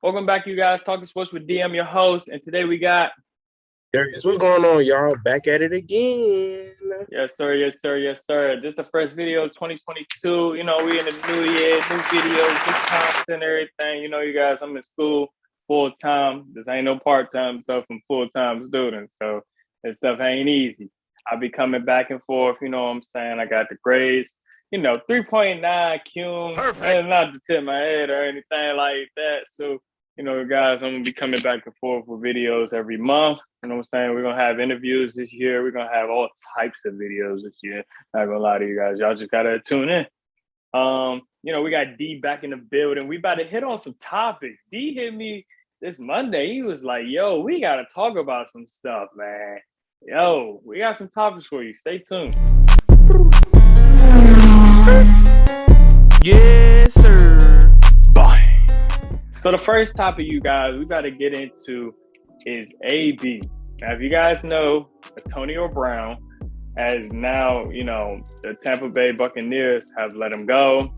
Welcome back, you guys. Talking Sports with DM, your host. And today we got... Darius, what's going on, y'all? Back at it again. Yes, sir. Yes, sir. Yes, sir. This is the first video of 2022. You know, we in the new year, new videos, new content, everything. You know, you guys, I'm in school full-time. This ain't no part-time stuff from full-time students. So that stuff ain't easy. I'll be coming back and forth. You know what I'm saying? I got the grades. 3.9 cum. That's not to tip my head or anything like that. So, guys, I'm going to be coming back and forth with videos every month. You know what I'm saying? We're going to have interviews this year. We're going to have all types of videos this year. Not going to lie to you guys. Y'all just got to tune in. We got D back in the building. We about to hit on some topics. D hit me this Monday. He was like, yo, we got to talk about some stuff, man. Yo, we got some topics for you. Stay tuned. Yes, sir. Bye. So the first topic, you guys, we got to get into is AB. Now, if you guys know, Antonio Brown has now, the Tampa Bay Buccaneers have let him go.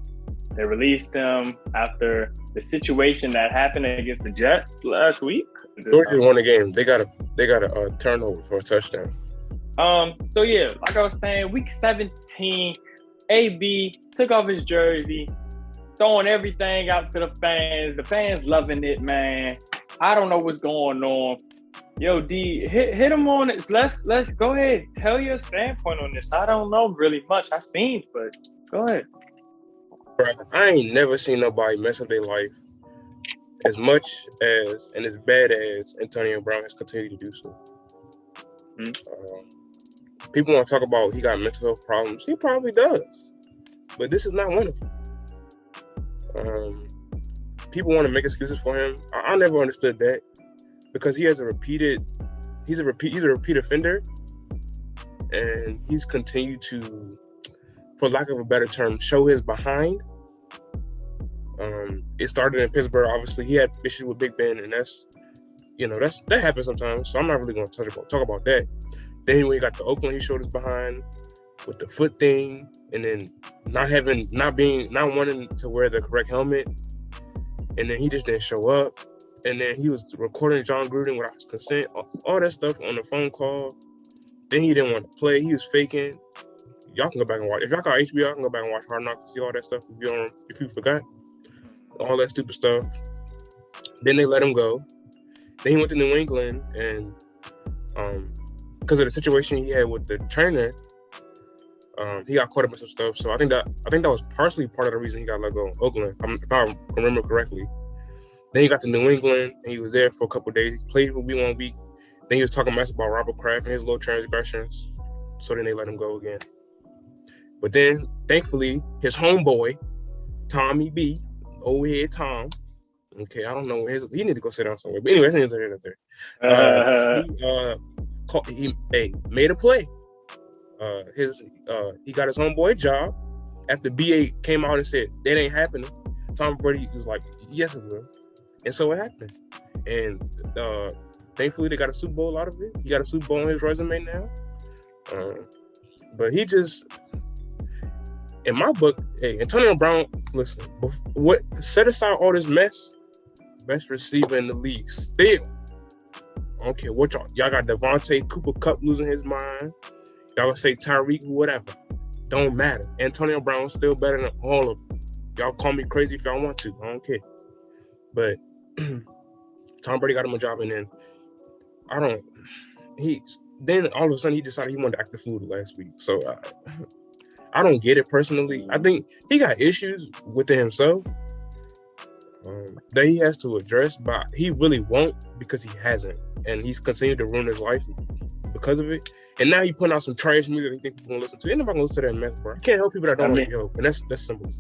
They released him after the situation that happened against the Jets last week. Georgia won the game. They got a turnover for a touchdown. So yeah, like I was saying, week 17, AB took off his jersey, throwing everything out to the fans. The fans loving it, man. I don't know what's going on. Yo, D, hit him on it. Let's go ahead. Tell your standpoint on this. I don't know really much. I've seen, but go ahead. Bro, I ain't never seen nobody mess up their life as much as and as bad as Antonio Brown has continued to do so. People want to talk about he got mental health problems. He probably does, but this is not one of them. People want to make excuses for him. I never understood that because he's a repeat offender, and he's continued to, for lack of a better term, show his behind. It started in Pittsburgh. Obviously, he had issues with Big Ben, and that happens sometimes. So I'm not really going to talk about that. Then when he got to Oakland, he showed his behind with the foot thing, and then not wanting to wear the correct helmet, and then he just didn't show up. And then he was recording John Gruden without his consent, all that stuff on the phone call. Then he didn't want to play. He was faking. Y'all can go back and watch. If y'all got HBO, y'all can go back and watch Hard Knocks and see all that stuff if you forgot. All that stupid stuff. Then they let him go. Then he went to New England, and because of the situation he had with the trainer, he got caught up in some stuff. So I think that was partially part of the reason he got let go in Oakland, if I remember correctly. Then he got to New England, and he was there for a couple of days. He played for 1 week. Then he was talking mess about Robert Kraft and his little transgressions. So then they let him go again. But then, thankfully, his homeboy, Tommy B, old head Tom. Okay, I don't know where he need to go sit down somewhere. But anyway, that's neither here nor there. He made a play. He got his homeboy a job. After BA came out and said that ain't happening, Tom Brady was like, yes it will. And so it happened. And thankfully they got a Super Bowl out of it. He got a Super Bowl on his resume now. But he just, in my book, Antonio Brown, listen, set aside all this mess, best receiver in the league still. I don't care what y'all got Devontae Cooper Kupp losing his mind. Y'all gonna say Tyreek, whatever. Don't matter. Antonio Brown's still better than all of them. Y'all call me crazy if y'all want to. I don't care. But Tom Brady got him a job, and then all of a sudden he decided he wanted to act the fool last week. So I don't get it personally. I think he got issues within himself that he has to address, but he really won't because he hasn't. And he's continued to ruin his life because of it. And now he putting out some trash music he thinks people gonna listen to. Ain't nobody gonna listen to that mess, bro. You can't help people that don't like yo. And that's simple.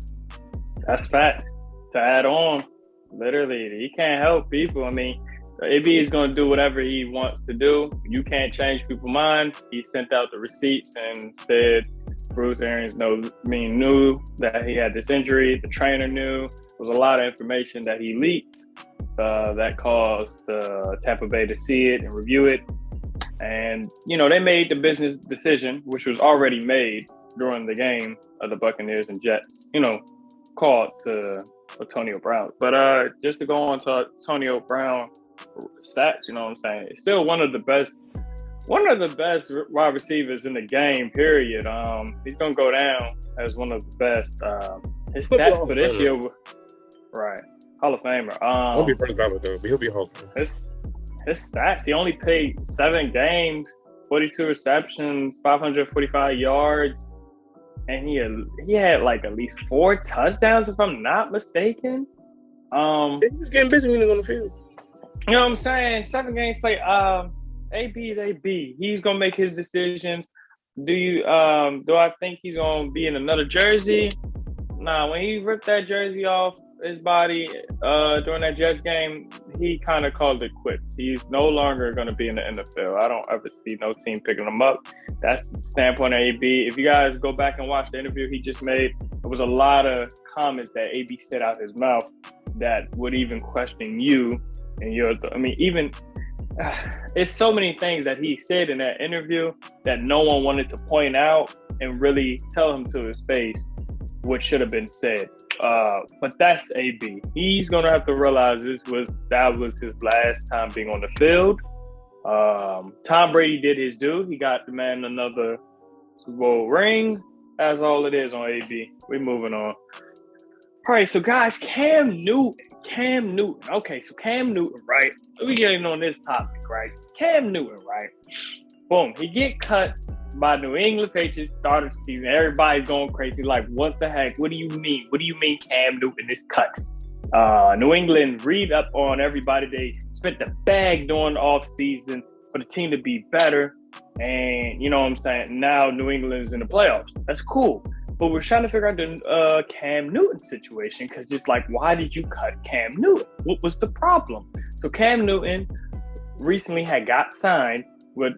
That's facts. To add on, literally, he can't help people. I mean, AB is gonna do whatever he wants to do. You can't change people's minds. He sent out the receipts and said Bruce Arians knew that he had this injury. The trainer knew. There was a lot of information that he leaked that caused Tampa Bay to see it and review it. And, they made the business decision, which was already made during the game of the Buccaneers and Jets, called to Antonio Brown. But just to go on to Antonio Brown stats, you know what I'm saying? It's still one of the best wide receivers in the game, period. He's gonna go down as one of the best. His stats for this year, right? Hall of Famer. He'll be first ballot though, but he'll be Hall of Famer. His stats, he only played 7 games, 42 receptions, 545 yards, and he had like at least 4 touchdowns, if I'm not mistaken. He was getting busy when he was on the field. You know what I'm saying? 7 games played. AB is AB. He's gonna make his decisions. Do I think he's gonna be in another jersey? Nah, when he ripped that jersey off his body during that Jets game, he kind of called it quits. He's no longer gonna be in the NFL. I don't ever see no team picking him up. That's the standpoint of AB. If you guys go back and watch the interview he just made, there was a lot of comments that AB said out his mouth that would even question you and your. It's so many things that he said in that interview that no one wanted to point out and really tell him to his face what should have been said. But that's AB. He's gonna have to realize that was his last time being on the field. Tom Brady did his due. He got the man another Super Bowl ring. That's all it is on AB. We're moving on. All right, so guys, Cam Newton. Okay, so Cam Newton, right? We getting on this topic, right? Cam Newton, right? Boom, he get cut by New England Patriots start of the season. Everybody's going crazy, like, what the heck? What do you mean? What do you mean Cam Newton is cut? New England read up on everybody. They spent the bag during the offseason for the team to be better. And, you know what I'm saying? Now New England's in the playoffs. That's cool. But we're trying to figure out the Cam Newton situation because it's like, why did you cut Cam Newton? What was the problem? So Cam Newton recently had got signed with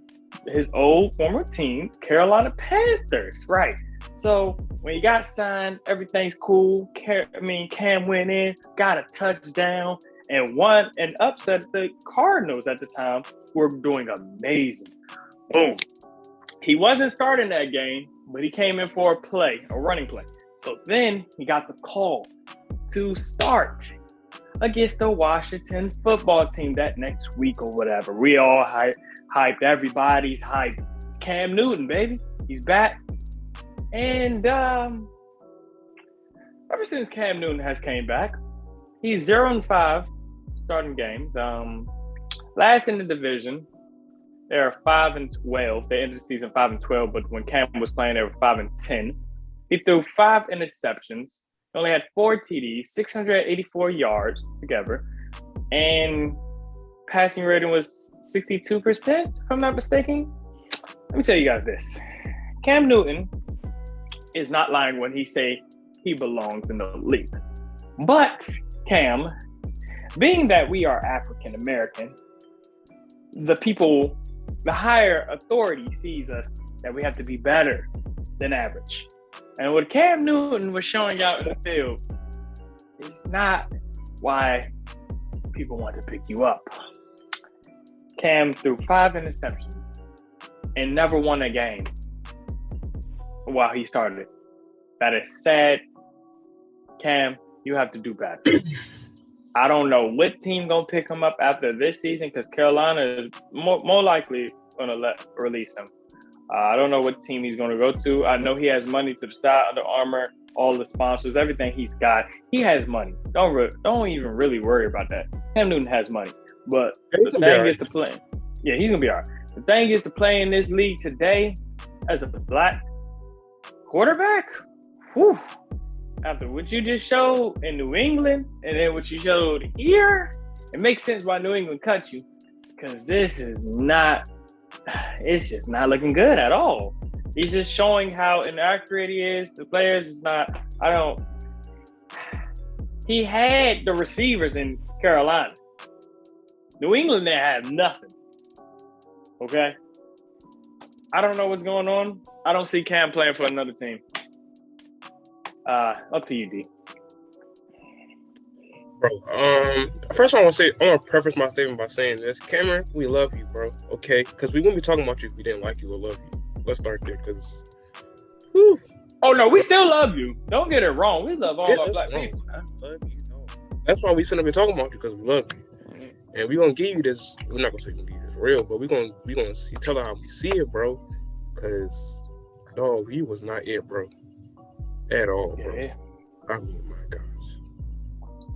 his old former team, Carolina Panthers, right? So when he got signed, everything's cool. Cam went in, got a touchdown, and won and upset the Cardinals at the time were doing amazing. Boom. He wasn't starting that game, but he came in for a running play. So then he got the call to start against the Washington football team that next week or whatever. We all hyped. Everybody's hyped. It's Cam Newton, baby. He's back. And ever since Cam Newton has came back, he's 0-5 starting games. Last in the division. They are 5-12. They ended the season 5-12, but when Cam was playing, they were 5-10. He threw 5 interceptions. He only had 4 TDs, 684 yards together, and passing rating was 62%, if I'm not mistaken. Let me tell you guys this. Cam Newton is not lying when he say he belongs in the league. But, Cam, being that we are African American, the higher authority sees us that we have to be better than average. And what Cam Newton was showing out in the field is not why people want to pick you up. Cam threw 5 interceptions and never won a game while he started. That is sad. Cam, you have to do better. I don't know what team gonna pick him up after this season because Carolina is more likely gonna release him. I don't know what team he's gonna go to. I know he has money to the side, Under Armour, all the sponsors, everything he's got. He has money. Don't even really worry about that. Cam Newton has money, but the thing is to play. Yeah, he's gonna be all right. The thing is to play in this league today as a black quarterback. Whew. After what you just showed in New England and then what you showed here, it makes sense why New England cut you. Because it's just not looking good at all. He's just showing how inaccurate he is. The players is not, he had the receivers in Carolina. New England, they have nothing. Okay? I don't know what's going on. I don't see Cam playing for another team. Up to you, D. Bro, first I want to preface my statement by saying this. Cameron, we love you, bro, okay? Because we wouldn't be talking about you if we didn't like you or love you. Let's start there, because Oh no, we still love you. Don't get it wrong. We love all Yeah, our that's black wrong. people. Love you, dog. That's why we sitting up here talking about you, because we love you. And we're gonna give you this. We're not gonna say we're gonna give you this real, but we're gonna tell her how we see it, bro. Cause dog, he was not it, bro. At all, bro. Yeah. I mean, my gosh.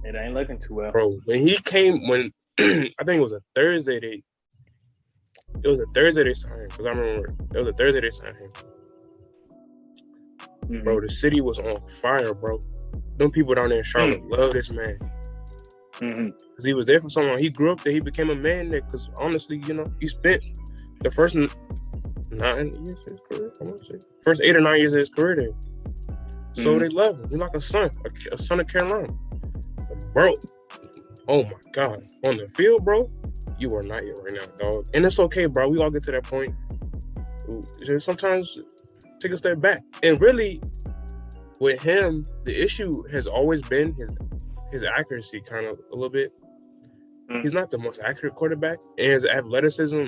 It ain't looking too well. Bro, when he came, when I think it was a Thursday, it was a Thursday they signed him, because I remember it was a Thursday they signed him. Mm-hmm. Bro, the city was on fire, bro. Them people down there in Charlotte love this man. Because he was there for so long. He grew up there. He became a man there. Because honestly, you know, he spent the first 9 years of his career, I want to say. First 8 or 9 years of his career there. So they love him. He's like a son of Carolina. But bro, oh my God. On the field, bro, you are not it right now, dog. And it's okay, bro. We all get to that point. Sometimes take a step back. And really, with him, the issue has always been his accuracy, kind of a little bit. He's not the most accurate quarterback, and his athleticism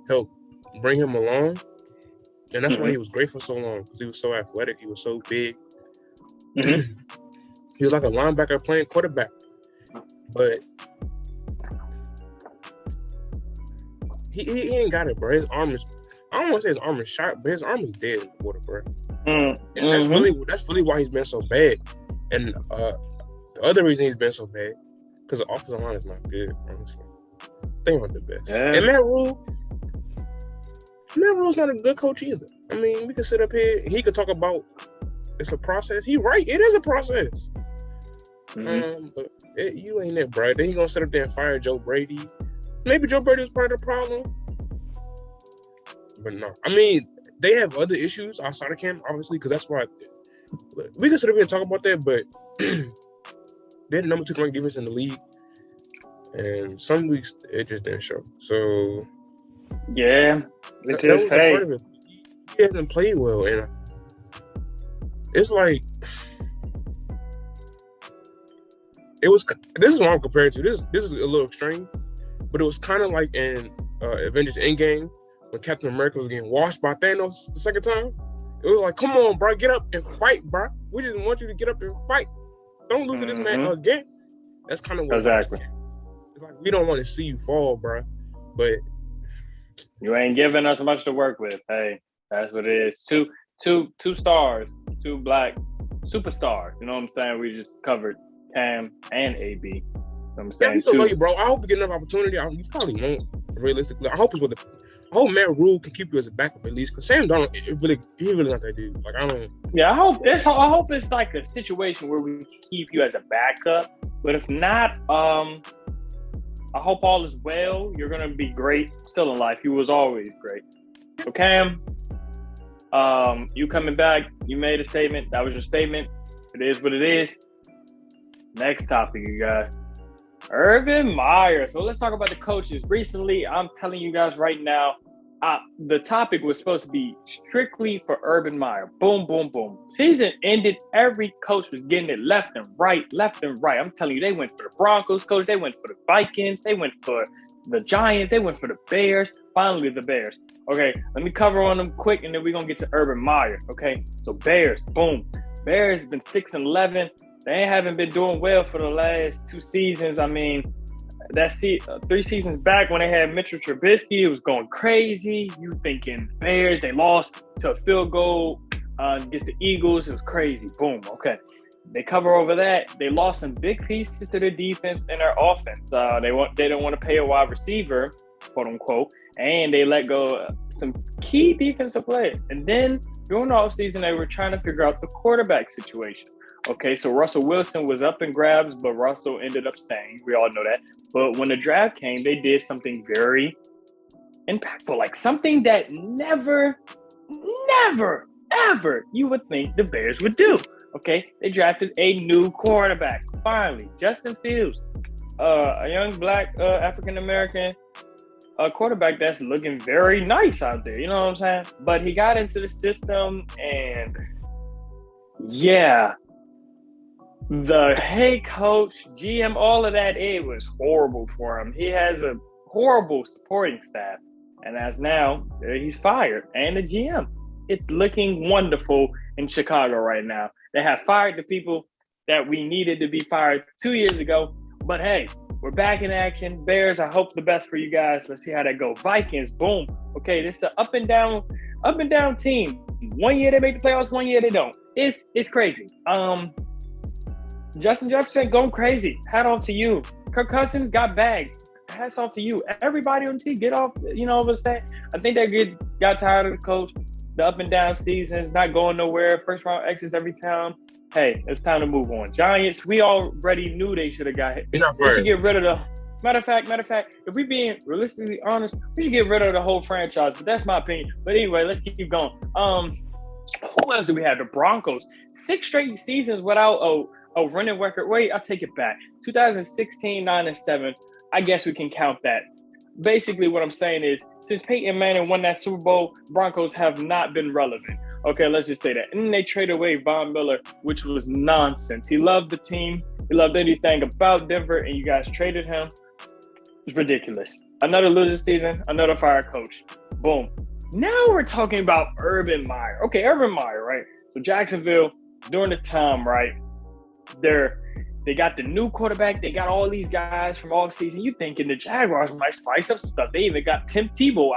helped bring him along. And that's why he was great for so long, because he was so athletic. He was so big. He was like a linebacker playing quarterback. But he ain't got it, bro. His arm is, I don't want to say his arm is shot, but his arm is dead in the water, bro. And that's really why he's been so bad. And the other reason he's been so bad, because the offensive line is not good, honestly. They aren't the best. Yeah. And Matt Rule's not a good coach either. I mean, we can sit up here, he could talk about it's a process. He right, it is a process. But you ain't it, bro. Then he gonna sit up there and fire Joe Brady. Maybe Joe Brady was part of the problem. But no. I mean, they have other issues outside of camp, obviously, because that's why we can sit up here and talk about that, but they're the number 2 ranked defense in the league. And some weeks it just didn't show. So yeah, that was part of it. He hasn't played well, and it's like this is what I'm comparing to. This is a little extreme, but it was kind of like in Avengers Endgame when Captain America was getting washed by Thanos the second time. It was like, come on, bro, get up and fight, bro. We just want you to get up and fight. Don't lose to this man again. That's kind of what exactly. It's like, we don't want to see you fall, bro. But you ain't giving us much to work with. Hey, that's what it is. Two stars, 2 black superstars. You know what I'm saying? We just covered Cam and AB. You know what I'm saying? Yeah, we still love you, bro. I hope you get another opportunity. You probably won't, realistically. I hope Matt Rule can keep you as a backup at least, because Sam Darnold, he really not that dude. Like, I don't. Yeah, I hope it's like a situation where we keep you as a backup. But if not, I hope all is well. You're gonna be great still in life. You was always great. So Cam, you coming back? You made a statement. That was your statement. It is what it is. Next topic, you guys. Urban Meyer. So let's talk about the coaches. Recently, I'm telling you guys right now, the topic was supposed to be strictly for Urban Meyer. Boom, boom, boom. Season ended. Every coach was getting it left and right. I'm telling you, they went for the Broncos coach. They went for the Vikings. They went for the Giants. They went for the Bears. Finally, the Bears. Okay, let me cover on them quick, and then we're going to get to Urban Meyer. Okay, so Bears, boom. Bears been 6-11. They haven't been doing well for the last 2 seasons. I mean, 3 seasons back when they had Mitchell Trubisky, it was going crazy. You thinking Bears, they lost to a field goal against the Eagles. It was crazy. Boom. Okay. They cover over that. They lost some big pieces to their defense and their offense. They don't want to pay a wide receiver, quote unquote, and they let go some key defensive players. And then during the offseason, they were trying to figure out the quarterback situation. Okay, so Russell Wilson was up in grabs, but Russell ended up staying. We all know that. But when the draft came, they did something very impactful, like something that never, ever you would think the Bears would do. Okay, they drafted a new quarterback, finally, Justin Fields, a young black African-American quarterback that's looking very nice out there. You know what I'm saying? But he got into the system, and yeah. The head coach, GM, all of that, it was horrible for him. He has a horrible supporting staff. And as now, he's fired. And the GM. it's looking wonderful in Chicago right now. They have fired the people that we needed to be fired 2 years ago. But hey, we're back in action. Bears, I hope the best for you guys. Let's see how that goes. Vikings, boom. Okay, this is an up and down team. 1 year they make the playoffs, 1 year they don't. It's crazy. Justin Jefferson going crazy. Hat off to you. Kirk Cousins got bagged. Hats off to you. Everybody on the team, get off. You know what I'm saying? I think they got tired of the coach. The up and down seasons, not going nowhere. First round exits every time. Hey, it's time to move on. Giants, we already knew they should have got hit. They should get rid of the. Matter of fact, if we being realistically honest, we should get rid of the whole franchise. But that's my opinion. But anyway, let's keep going. Who else do we have? The Broncos. 6 straight seasons without a running record. Wait, I'll take it back. 2016, 9-7. I guess we can count that. Basically, what I'm saying is, since Peyton Manning won that Super Bowl, Broncos have not been relevant. Okay, let's just say that. And then they traded away Von Miller, which was nonsense. He loved the team. He loved anything about Denver, and you guys traded him. It's ridiculous. Another losing season, another fire coach. Boom. Now we're talking about Urban Meyer. Okay, Urban Meyer, right? So Jacksonville, during the time, right, they got the new quarterback. They got all these guys from off season. You thinking the Jaguars might spice up some stuff. They even got Tim Tebow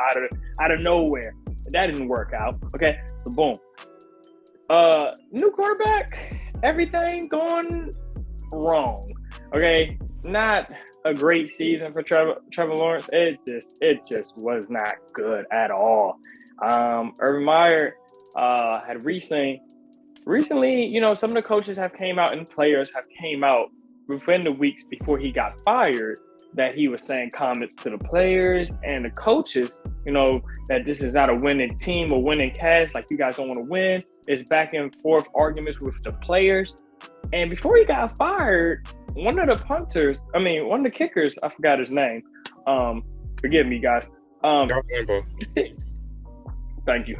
out of nowhere. That didn't work out. Okay, so boom. New quarterback, everything going wrong. Okay, not a great season for Trevor Lawrence. It just was not good at all. Urban Meyer had recently, you know, some of the coaches have came out and players have came out within the weeks before he got fired that he was saying comments to the players and the coaches, you know, that this is not a winning team or winning cast. Like, you guys don't want to win. It's back and forth arguments with the players. And before he got fired, one of the kickers, I forgot his name. Forgive me, guys. Thank you.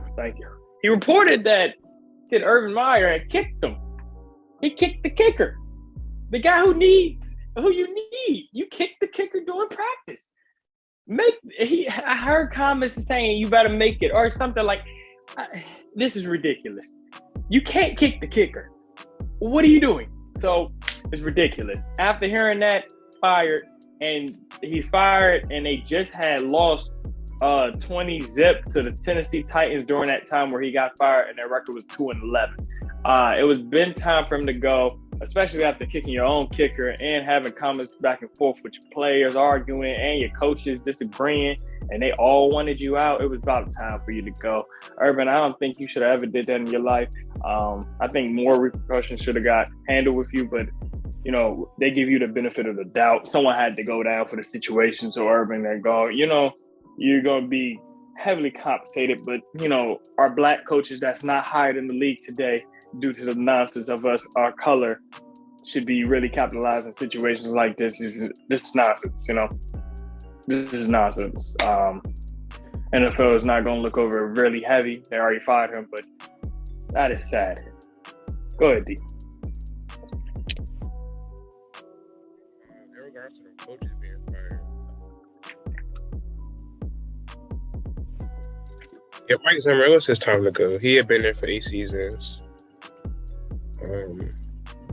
He reported that said Urban Meyer had kicked him. He kicked the kicker. The guy who you need. You kick the kicker during practice. I heard comments saying you better make it or something like, this is ridiculous. You can't kick the kicker. What are you doing? So it's ridiculous. After hearing that, he's fired, and they just had lost 20-0 to the Tennessee Titans during that time where he got fired, and their record was 2-11. It was been time for him to go, especially after kicking your own kicker and having comments back and forth with your players arguing and your coaches disagreeing, and they all wanted you out. It was about time for you to go. Urban, I don't think you should have ever did that in your life. I think more repercussions should have got handled with you, but you know, they give you the benefit of the doubt. Someone had to go down for the situation, so Urban, they go, you know, you're going to be heavily compensated, but, you know, our black coaches that's not hired in the league today due to the nonsense of our color should be really capitalized in situations like this. This is nonsense, you know. This is nonsense. NFL is not going to look over it really heavy. They already fired him, but that is sad. Go ahead, D. In regards to the coaches being fired, yeah, Mike Zimmer, it was his time to go. He had been there for 8 seasons.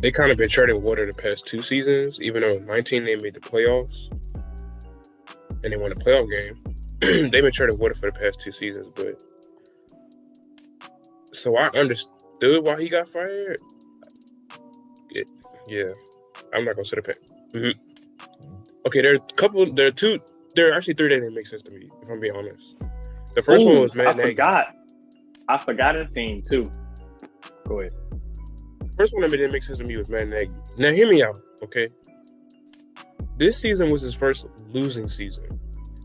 They kind of been treading water the past 2 seasons, even though in 19 they made the playoffs and they won a playoff game. They've been treading water for the past 2 seasons, but so I understood why he got fired. Yeah, I'm not gonna say the pen. Mm-hmm. Okay, there are actually 3 that didn't make sense to me, if I'm being honest. The first one was Matt Nagy. I forgot a team too. Go ahead. First one that didn't make sense to me was Matt Nagy. Now, hear me out, okay? This season was his first losing season.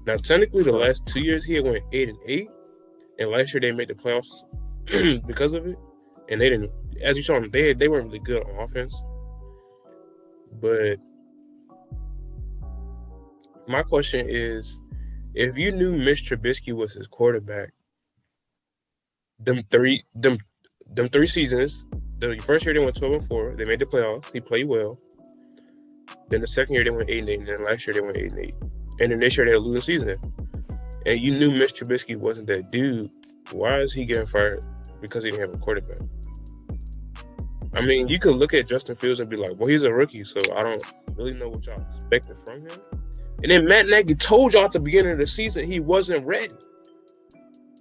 Now, technically, the last 2 years he had went 8-8, and last year they made the playoffs because of it. And they didn't, as you saw them, they weren't really good on offense. But my question is, if you knew Mitch Trubisky was his quarterback, them three seasons. The first year they went 12-4. They made the playoffs. He played well. Then the second year they went 8-8. And then last year they went 8-8. And then this year they had a losing season. And you knew Mitch Trubisky wasn't that dude. Why is he getting fired because he didn't have a quarterback. I mean, you could look at Justin Fields and be like, well, he's a rookie, so I don't really know what y'all expected from him. And then Matt Nagy told y'all at the beginning of the season he wasn't ready.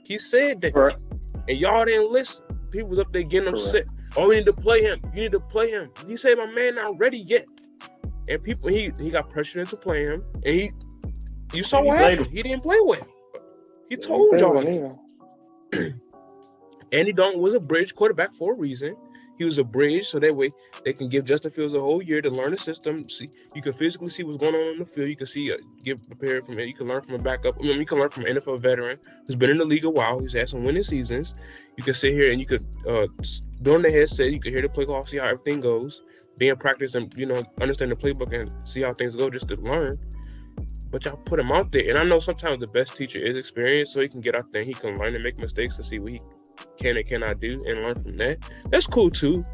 He said that. Correct. And y'all didn't listen. People was up there getting upset. Oh, you need to play him. You need to play him. He said, my man not ready yet. And people, he got pressured into playing him. And you saw what happened. He didn't play well. He told y'all. Andy Dalton was a bridge quarterback for a reason. He was a bridge, so that way they can give Justin Fields a whole year to learn the system. See, you can physically see what's going on the field. You can see, get prepared from it. You can learn from a backup. I mean, you can learn from an NFL veteran who's been in the league a while. Who's had some winning seasons. You can sit here and you could, during the headset, you can hear the play call, see how everything goes, be in practice and, understand the playbook and see how things go just to learn. But y'all put him out there. And I know sometimes the best teacher is experience, so he can get out there and he can learn and make mistakes to see what he can and cannot do and learn from that. That's cool too.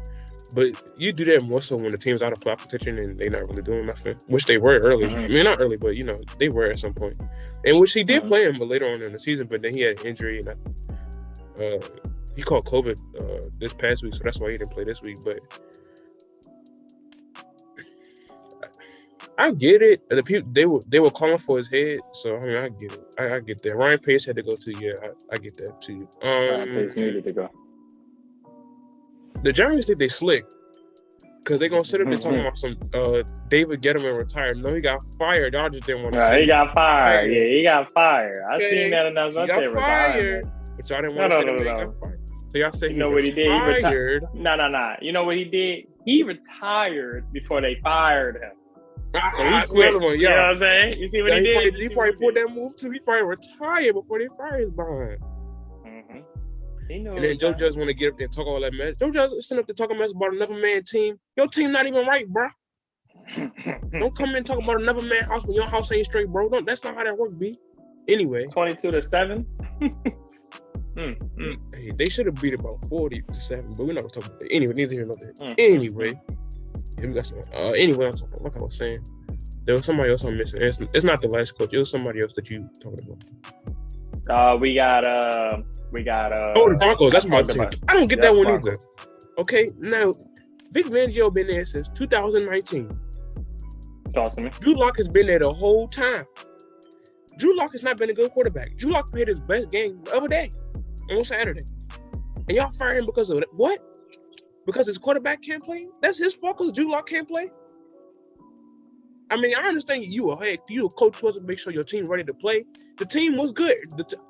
But you do that more so when the team's out of playoff contention and they're not really doing nothing, which they were early. I mean, not early, but they were at some point. And which he did play him, but later on in the season. But then he had an injury and he caught COVID this past week, so that's why he didn't play this week. But I get it. The people they were calling for his head, so I mean I get it. I get that. Ryan Pace had to go too. Yeah, I get that too. Ryan Pace needed to go. The Giants think they slick because they gonna sit up there talking about some David Gettleman retired. No, he got fired. Y'all just didn't want to say he got fired. Yeah, he got fired. I seen that announcement. He got fired, but y'all didn't want to say that he got fired. So y'all say what he did? Retired. No. You know what he did? He retired before they fired him. So he quit. You know what I'm saying? You see what he did? He probably pulled that move too. He probably retired before they fired his behind. And then Joe Judge want to get up there and talk all that mess. Joe Judge sitting up there talking mess about another man team. Your team not even right, bro. Don't come in and talk about another man house when your house ain't straight, bro. That's not how that work, B. Anyway. 22-7. Hey, they should have beat about 40-7, but we're not gonna talk about that. Anyway, neither here nor there. Anyway. Yeah, we got some. Anyway, like I was saying, there was somebody else I'm missing. It's not the last coach. It was somebody else that you talking about. We got. The Broncos. That's my team. I don't get that one either. Okay, now Vic Fangio been there since 2019. Talk to me. Drew Lock has been there the whole time. Drew Lock has not been a good quarterback. Drew Lock played his best game the other day on Saturday, and y'all fired him because of what? Because his quarterback can't play? That's his fault because Drew Lock can't play? I mean, I understand you a coach supposed to make sure your team ready to play. The team was good.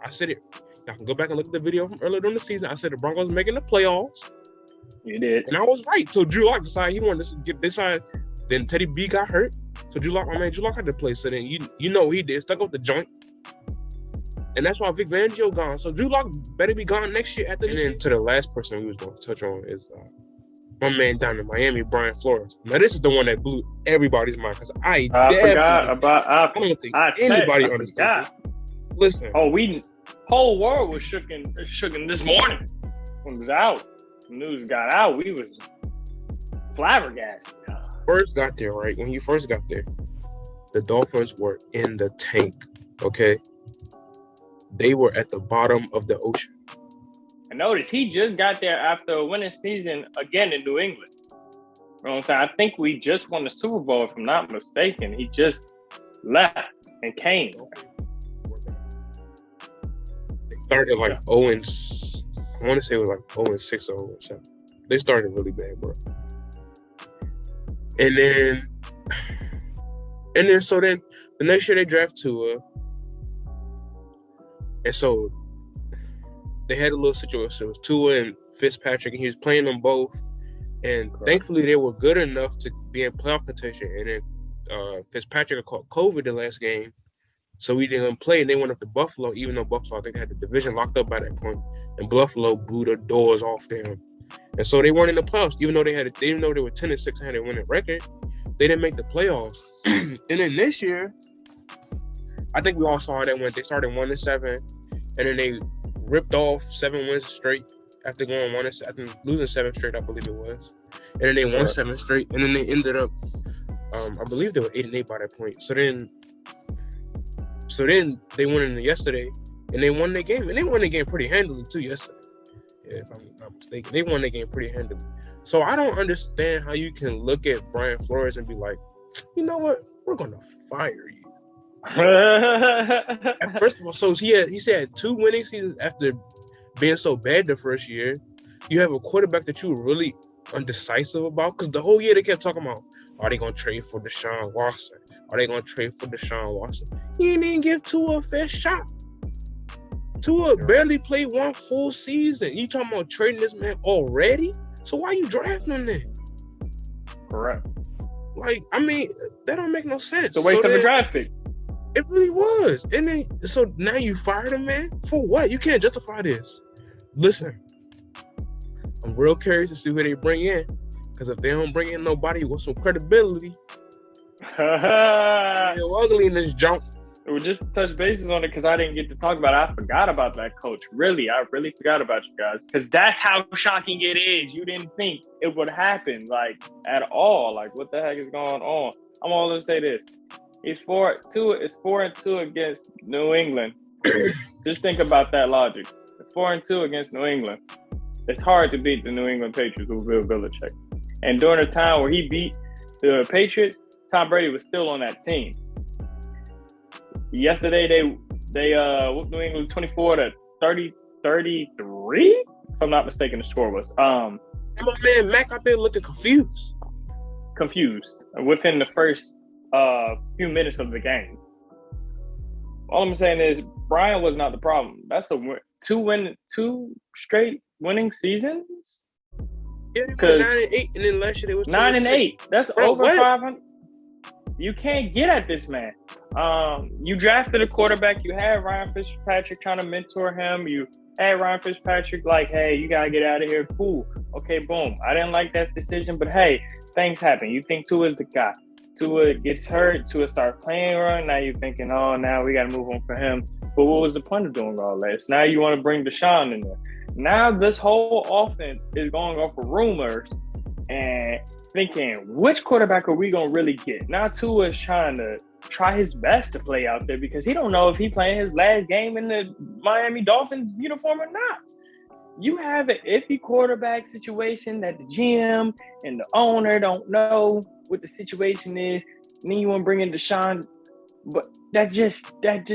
I said it. Y'all can go back and look at the video from earlier in the season. I said the Broncos making the playoffs. You did. And I was right. So Drew Lock decided he wanted to get this side. Then Teddy B got hurt. So Drew Lock had to play. So then you know what he did. Stuck up the joint. And that's why Vic Fangio gone. So Drew Lock better be gone next year after this. And then to the last person we was going to touch on is my man down in Miami, Brian Flores. Now this is the one that blew everybody's mind because I don't think anybody understood. Listen. Whole world was shooken this morning. When it was out, the news got out, we was flabbergasted. First got there, right? When he first got there, the Dolphins were in the tank, okay? They were at the bottom of the ocean. I noticed he just got there after a winning season again in New England. You know what I'm saying? I think we just won the Super Bowl, if I'm not mistaken. He just left and came. They started like 0 and I want to say it was like 0 and 6 or 0 and 7. They started really bad, bro. And then so then the next year they draft Tua. And so they had a little situation. It was Tua and Fitzpatrick, and he was playing them both. And thankfully, they were good enough to be in playoff contention. And then Fitzpatrick caught COVID the last game, so he didn't play. And they went up to Buffalo, even though Buffalo, I think, had the division locked up by that point. And Buffalo blew the doors off them. And so they weren't in the playoffs, even though they didn't know they were 10-6 and had a winning record. They didn't make the playoffs. And then this year, I think we all saw how that went. They started 1-7, and then they ripped off 7 wins straight after going 1-7, after losing 7 straight, I believe it was. And then they won 7 straight, and then they ended up, I believe they were 8-8 by that point. So then they went in yesterday, and they won the game, and they won the game pretty handily too yesterday. Yeah, stops. They won the game pretty handily. So I don't understand how you can look at Brian Flores and be like, you know what? We're gonna fire you. First of all, so he said 2 winning seasons after being so bad the first year. You have a quarterback that you were really undecisive about, because the whole year they kept talking about, are they gonna trade for Deshaun Watson? Are they gonna trade for Deshaun Watson? He didn't give Tua a fair shot. Tua barely played 1 full season. You talking about trading this man already? So why you drafting him then? Correct. Like, I mean, that don't make no sense. It's a waste of a draft pick. It really was. And then, so now you fired him, man? For what? You can't justify this. Listen, I'm real curious to see who they bring in. Because if they don't bring in nobody with some credibility, you're ugly in this jump. We'll just touch bases on it because I didn't get to talk about it. I forgot about that coach. Really, I really forgot about you guys. Because that's how shocking it is. You didn't think it would happen, like, at all. Like, what the heck is going on? I'm all going to say this. It's 4-2 against New England. Just think about that logic. 4-2 against New England. It's hard to beat the New England Patriots with Bill Belichick. And during the time where he beat the Patriots, Tom Brady was still on that team. Yesterday, they whooped New England 24-33, if I'm not mistaken, the score was. My man Mac out there looking confused. Within the first few minutes of the game. All I'm saying is Brian was not the problem. That's a 2 straight winning seasons. Yeah, they went 9-8, and then last year they was 9-8. That's over what? 500. You can't get at this man. You drafted a quarterback. You had Ryan Fitzpatrick trying to mentor him. You had Ryan Fitzpatrick like, hey, you got to get out of here. Cool. Okay, boom. I didn't like that decision, but hey, things happen. You think Tua's the guy. Tua gets hurt. Tua starts playing wrong. Now you're thinking, oh, now we got to move on for him. But what was the point of doing all this? Now you want to bring Deshaun in there. Now this whole offense is going off of rumors and thinking, which quarterback are we going to really get? Now Tua is trying to try his best to play out there because he don't know if he's playing his last game in the Miami Dolphins uniform or not. You have an iffy quarterback situation that the GM and the owner don't know what the situation is. And then you want to bring in Deshaun, but that just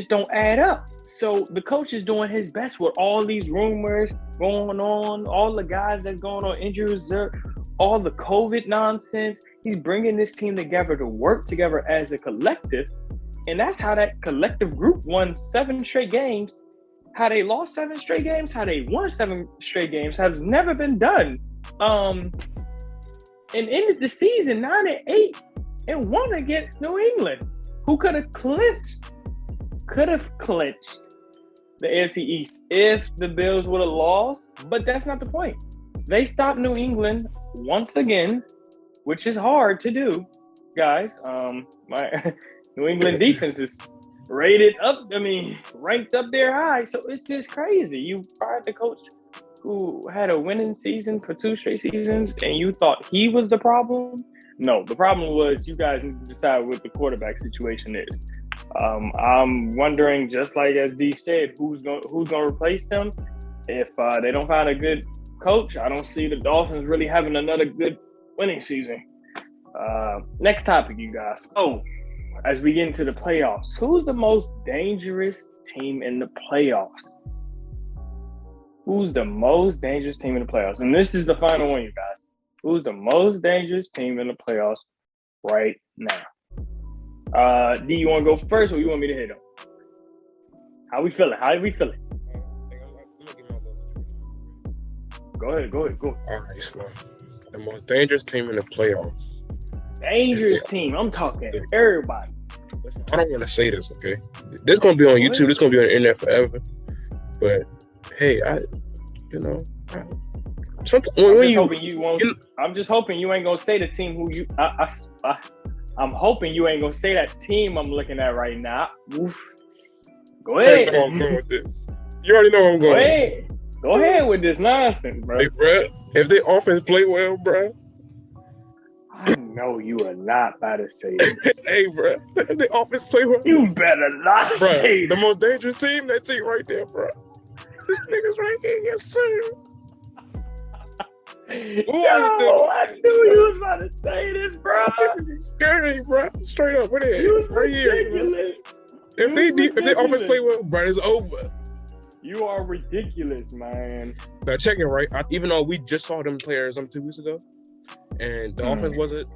don't add up. So the coach is doing his best with all these rumors going on, all the guys that's going on injury reserve, all the COVID nonsense. He's bringing this team together to work together as a collective. And that's how that collective group won 7 straight games. How they lost 7 straight games, how they won 7 straight games has never been done. And ended the season 9-8 and won against New England, who could have clinched the AFC East if the Bills would have lost. But that's not the point. They stopped New England once again, which is hard to do, guys. My New England defense is ranked up there high. So it's just crazy. You fired the coach who had a winning season for 2 straight seasons and you thought he was the problem? No, the problem was you guys need to decide what the quarterback situation is. I'm wondering, just like as D said, who's going to replace them? If they don't find a good coach, I don't see the Dolphins really having another good winning season. Next topic, you guys. As we get into the playoffs, who's the most dangerous team in the playoffs? Who's the most dangerous team in the playoffs? And this is the final one, you guys. Who's the most dangerous team in the playoffs right now? D, you want to go first or you want me to hit him? How we feeling? Go ahead. All right, so the most dangerous team in the playoffs. Dangerous team. I'm talking everybody. Listen, I don't want to say this, okay? This is going to be on YouTube. This is going to be on the internet forever. But, hey, I'm just hoping you ain't going to say the team who you... I'm hoping you ain't going to say that team I'm looking at right now. Oof. Go ahead. You already know where I'm going with this. You already know where I'm going. Go ahead with this nonsense, bro. Hey, bro, if their offense play well, bro... I know you are not about to say this. Hey, bro, the offense play well. You better not say the most dangerous team, that team right there, bro. This nigga's right here, yes, sir. I knew you was about to say this, bro. Scary, bro. Straight up, what is You it? Right here, bro. If they offense play well, bro, it's over. You are ridiculous, man. Now check it right. Even though we just saw them players 2 weeks ago, and the offense wasn't,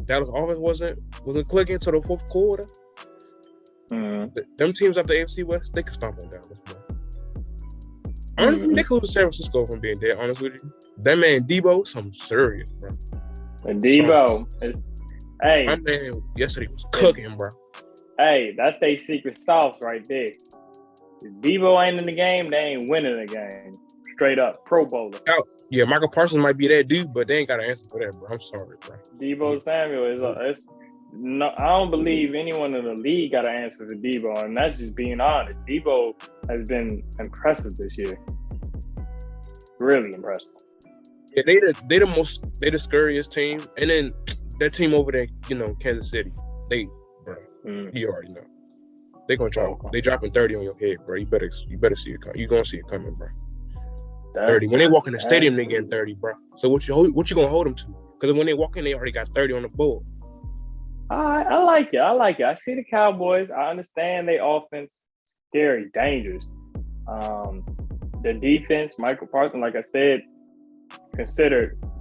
Dallas offense wasn't clicking to the fourth quarter. Them teams up the AFC West, they could stomp on Dallas, bro. Honestly, they could lose San Francisco, if I'm being dead honest with you. That man Debo, something serious, bro. And Debo is, hey, my man yesterday was cooking, bro. Hey, that's their secret sauce right there. If Debo ain't in the game, they ain't winning the game. Straight up, Pro Bowler. Yeah, Michael Parsons might be that dude, but they ain't got an answer for that, bro. I'm sorry, bro. Debo Samuel is no. I don't believe anyone in the league got an answer for Debo, and that's just being honest. Debo has been impressive this year. Really impressive. Yeah, they the scariest team, and then that team over there, Kansas City. You already know. They gonna drop. They dropping 30 on your head, bro. You better see it coming. You gonna see it coming, bro. 30. When they walk in the stadium, they getting 30, bro. So what you gonna hold them to? Because when they walk in, they already got 30 on the board. I like it. I see the Cowboys. I understand their offense, scary, dangerous. The defense, Michael Parsons, like I said,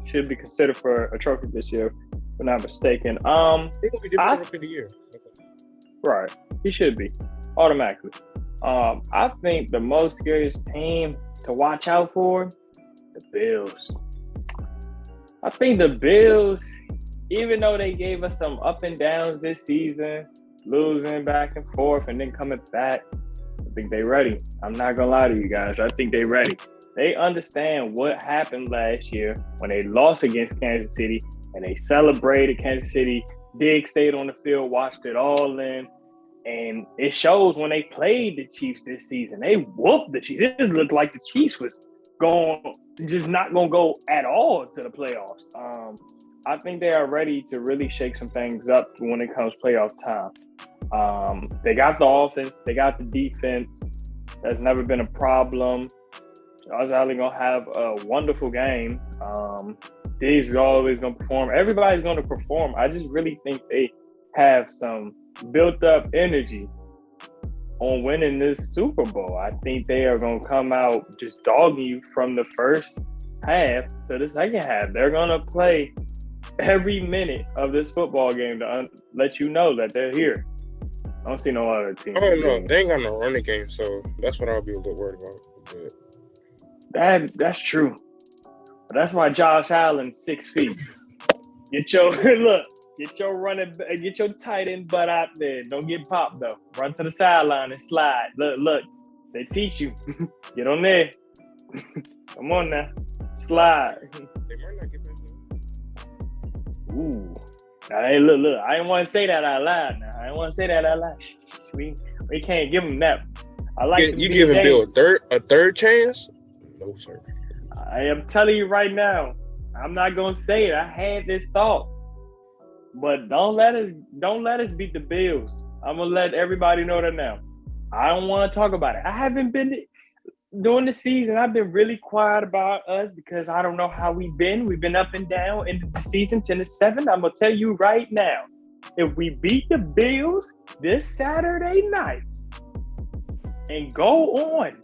should be considered for a trophy this year, if I'm not mistaken. They're gonna be different trophy of the year. Right. He should be, automatically. I think the most scariest team to watch out for, the Bills. I think the Bills, even though they gave us some up and downs this season, losing back and forth and then coming back, I think they ready. I'm not going to lie to you guys. I think they ready. They understand what happened last year when they lost against Kansas City and they celebrated Kansas City. Big stayed on the field, watched it all in. And it shows when they played the Chiefs this season. They whooped the Chiefs. It just looked like the Chiefs was not going to go at all to the playoffs. I think they are ready to really shake some things up when it comes playoff time. They got the offense. They got the defense. That's never been a problem. Josh Allen going to have a wonderful game. Diggs is always going to perform. Everybody's going to perform. I just really think they have some built up energy on winning this Super Bowl. I think they are going to come out just dogging you from the first half to the second half. They're going to play every minute of this football game to let you know that they're here. I don't see no other team. Oh, no. They ain't got no running game, so that's what I'll be a little worried about. But That's true. That's why Josh Allen's 6 feet. Get your tight end butt out there. Don't get popped though. Run to the sideline and slide. Look. They teach you. Get on there. Come on now. Slide. They might not get back there. Ooh. Hey, look. I didn't want to say that out loud now. We can't give them that. I like you giving Bill a third chance? No, sir. I am telling you right now. I'm not gonna say it. I had this thought. But don't let us beat the Bills. I'm gonna let everybody know that now. I don't want to talk about it. I haven't been during the season. I've been really quiet about us because I don't know how we've been. We've been up and down in the season 10-7. I'm gonna tell you right now, if we beat the Bills this Saturday night and go on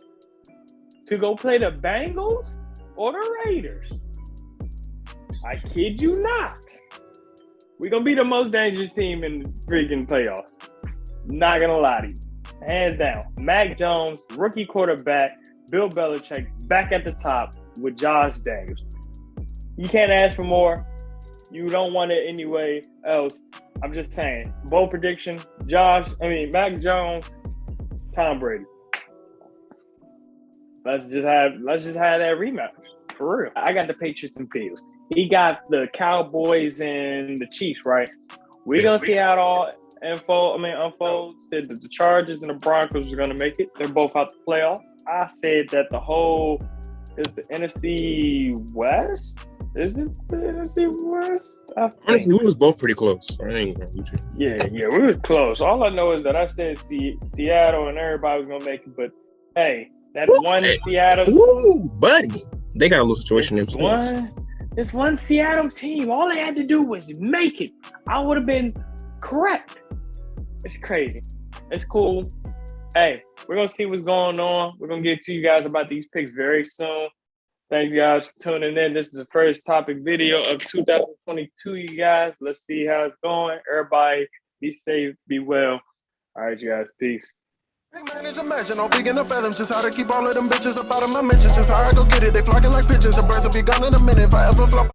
to go play the Bengals or the Raiders, I kid you not. We're going to be the most dangerous team in the freaking playoffs. Not going to lie to you. Hands down. Mac Jones, rookie quarterback, Bill Belichick, back at the top with Josh Daniels. You can't ask for more. You don't want it anyway else. I'm just saying. Bold prediction, Mac Jones, Tom Brady. Let's just have that rematch. For real. I got the Patriots and Bills. He got the Cowboys and the Chiefs, right? We're going to see how it all unfolds. Said that the Chargers and the Broncos are going to make it. They're both out the playoffs. I said that is the NFC West? Is it the NFC West? Honestly, we was both pretty close. I ain't gonna beat you. Yeah, we was close. All I know is that I said Seattle and everybody was going to make it. But, hey, that one Seattle. Woo, buddy. They got a little situation themselves. This one Seattle team, all they had to do was make it. I would have been correct. It's crazy. It's cool. Hey, we're going to see what's going on. We're going to get to you guys about these picks very soon. Thank you guys for tuning in. This is the first topic video of 2022, you guys. Let's see how it's going. Everybody be safe, be well. All right, you guys. Peace. Man, is imagine all big enough fathom just how to keep all of them bitches up out of my mentions. Just how I go get it. They flocking like pigeons. The birds will be gone in a minute if I ever flop.